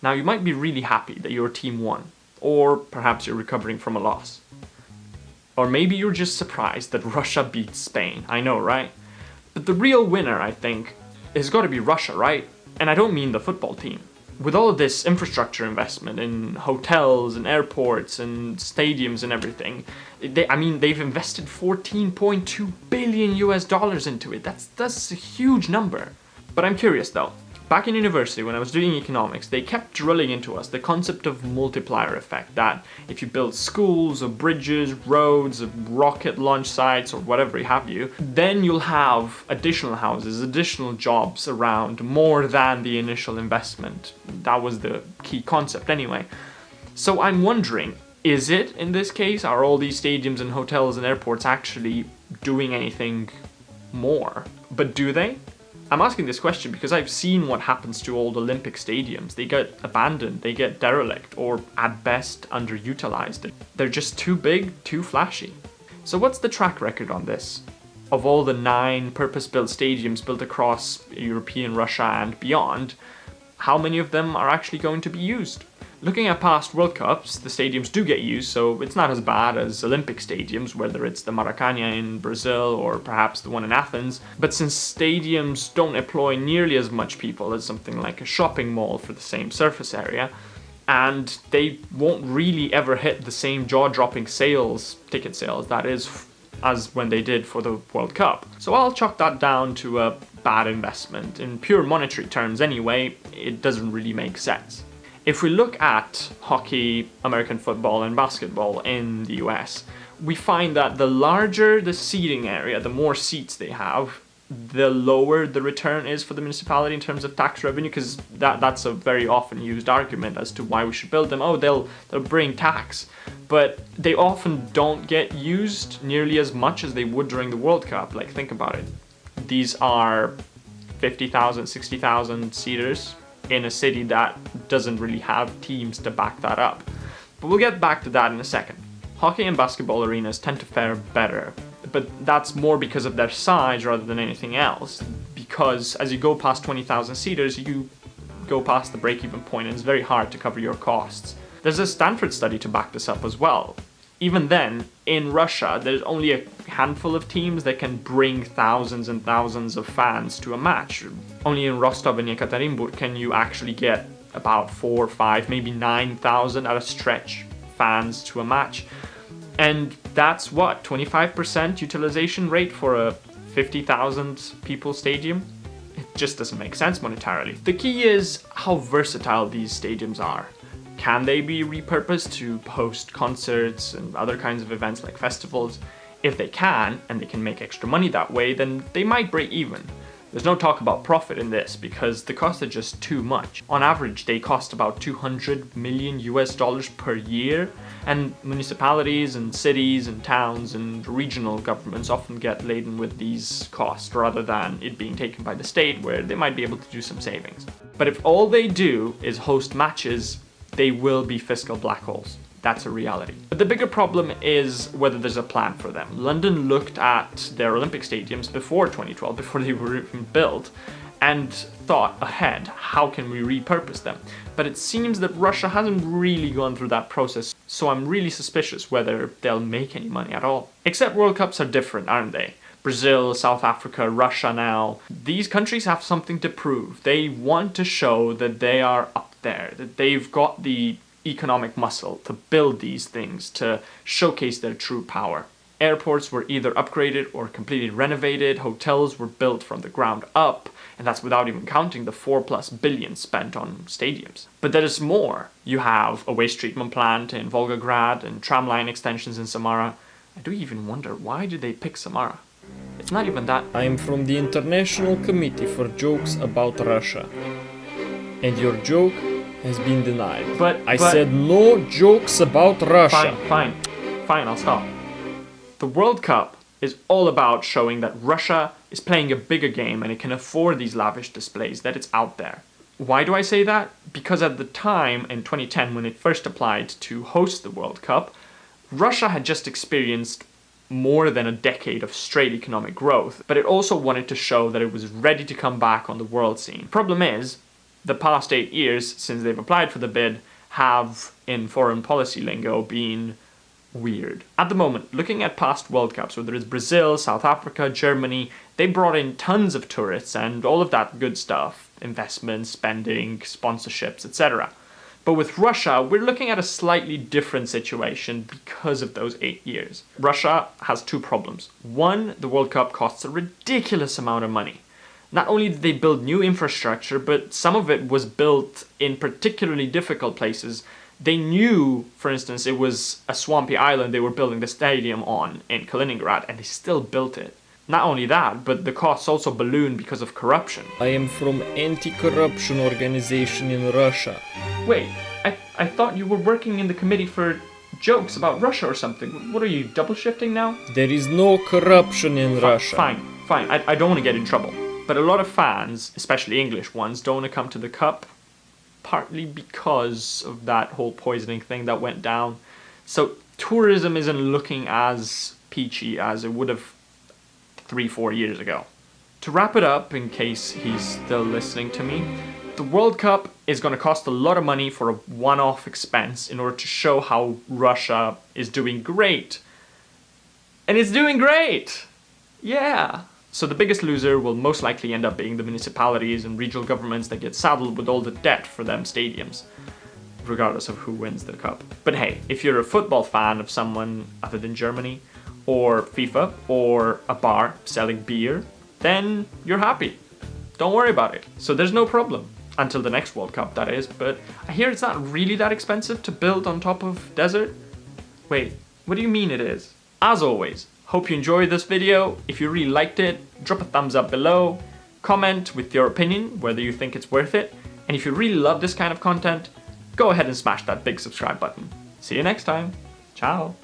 Now, you might be really happy that your team won, or perhaps you're recovering from a loss. Or maybe you're just surprised that Russia beat Spain. I know, right? But the real winner, I think, has got to be Russia, right? And I don't mean the football team. With all of this infrastructure investment in hotels and airports and stadiums and everything, they've invested 14.2 billion US dollars into it. That's a huge number. But I'm curious though. Back in university, when I was doing economics, they kept drilling into us the concept of multiplier effect, that if you build schools or bridges, roads, rocket launch sites or whatever have you, then you'll have additional houses, additional jobs around more than the initial investment. That was the key concept anyway. So I'm wondering, is it in this case? Are all these stadiums and hotels and airports actually doing anything more? But do they? I'm asking this question because I've seen what happens to old Olympic stadiums. They get abandoned, they get derelict, or at best underutilized. They're just too big, too flashy. So what's the track record on this? Of all the 9 purpose-built stadiums built across European Russia and beyond, how many of them are actually going to be used? Looking at past World Cups, the stadiums do get used, so it's not as bad as Olympic stadiums, whether it's the Maracanã in Brazil or perhaps the one in Athens. But since stadiums don't employ nearly as much people as something like a shopping mall for the same surface area, and they won't really ever hit the same jaw-dropping ticket sales, that is, as when they did for the World Cup. So I'll chalk that down to a bad investment. In pure monetary terms anyway, it doesn't really make sense. If we look at hockey, American football, and basketball in the US, we find that the larger the seating area, the more seats they have, the lower the return is for the municipality in terms of tax revenue, because that's a very often used argument as to why we should build them. Oh, they'll bring tax. But they often don't get used nearly as much as they would during the World Cup. Like, think about it. These are 50,000, 60,000 seaters in a city that doesn't really have teams to back that up. But we'll get back to that in a second. Hockey and basketball arenas tend to fare better, but that's more because of their size rather than anything else. Because as you go past 20,000 seaters, you go past the break-even point and it's very hard to cover your costs. There's a Stanford study to back this up as well. Even then, in Russia, there's only a handful of teams that can bring thousands and thousands of fans to a match. Only in Rostov and Yekaterinburg can you actually get about 4, 5, maybe 9,000 at a stretch fans to a match. And that's what, 25% utilization rate for a 50,000 people stadium? It just doesn't make sense monetarily. The key is how versatile these stadiums are. Can they be repurposed to host concerts and other kinds of events like festivals? If they can, and they can make extra money that way, then they might break even. There's no talk about profit in this because the costs are just too much. On average, they cost about 200 million US dollars per year, and municipalities and cities and towns and regional governments often get laden with these costs rather than it being taken by the state, where they might be able to do some savings. But if all they do is host matches, they will be fiscal black holes. That's a reality. But the bigger problem is whether there's a plan for them. London looked at their Olympic stadiums before 2012, before they were even built, and thought ahead, how can we repurpose them? But it seems that Russia hasn't really gone through that process, so I'm really suspicious whether they'll make any money at all. Except World Cups are different, aren't they? Brazil, South Africa, Russia now. These countries have something to prove. They want to show that they are up there, that they've got the economic muscle to build these things, to showcase their true power. Airports were either upgraded or completely renovated, hotels were built from the ground up, and that's without even counting the 4+ billion spent on stadiums. But there is more. You have a waste treatment plant in Volgograd and tramline extensions in Samara. I do even wonder, why did they pick Samara? It's not even that. I'm from the International Committee for Jokes About Russia. And your joke has been denied. But I said no jokes about Russia. Fine, I'll stop. The World Cup is all about showing that Russia is playing a bigger game and it can afford these lavish displays, that it's out there. Why do I say that? Because at the time, in 2010, when it first applied to host the World Cup, Russia had just experienced more than a decade of straight economic growth, but it also wanted to show that it was ready to come back on the world scene. Problem is, the past 8 years since they've applied for the bid have, in foreign policy lingo, been weird. At the moment, looking at past World Cups, whether it's Brazil, South Africa, Germany, they brought in tons of tourists and all of that good stuff. Investment, spending, sponsorships, etc. But with Russia, we're looking at a slightly different situation because of those 8 years. Russia has two problems. One, the World Cup costs a ridiculous amount of money. Not only did they build new infrastructure, but some of it was built in particularly difficult places. They knew, for instance, it was a swampy island they were building the stadium on in Kaliningrad, and they still built it. Not only that, but the costs also ballooned because of corruption. I am from anti-corruption organization in Russia. Wait, I thought you were working in the committee for jokes about Russia or something. What are you, double shifting now? There is no corruption in Russia. Fine. I don't want to get in trouble. But a lot of fans, especially English ones, don't want to come to the Cup, partly because of that whole poisoning thing that went down. So tourism isn't looking as peachy as it would have 3-4 years ago. To wrap it up, in case he's still listening to me, the World Cup is going to cost a lot of money for a one-off expense in order to show how Russia is doing great. And it's doing great! Yeah! So the biggest loser will most likely end up being the municipalities and regional governments that get saddled with all the debt for them stadiums, regardless of who wins the cup. But hey, if you're a football fan of someone other than Germany, or FIFA, or a bar selling beer, then you're happy. Don't worry about it. So there's no problem. Until the next World Cup, that is. But I hear it's not really that expensive to build on top of desert. Wait, what do you mean it is? As always, hope you enjoyed this video. If you really liked it, drop a thumbs up below. Comment with your opinion, whether you think it's worth it. And if you really love this kind of content, go ahead and smash that big subscribe button. See you next time. Ciao.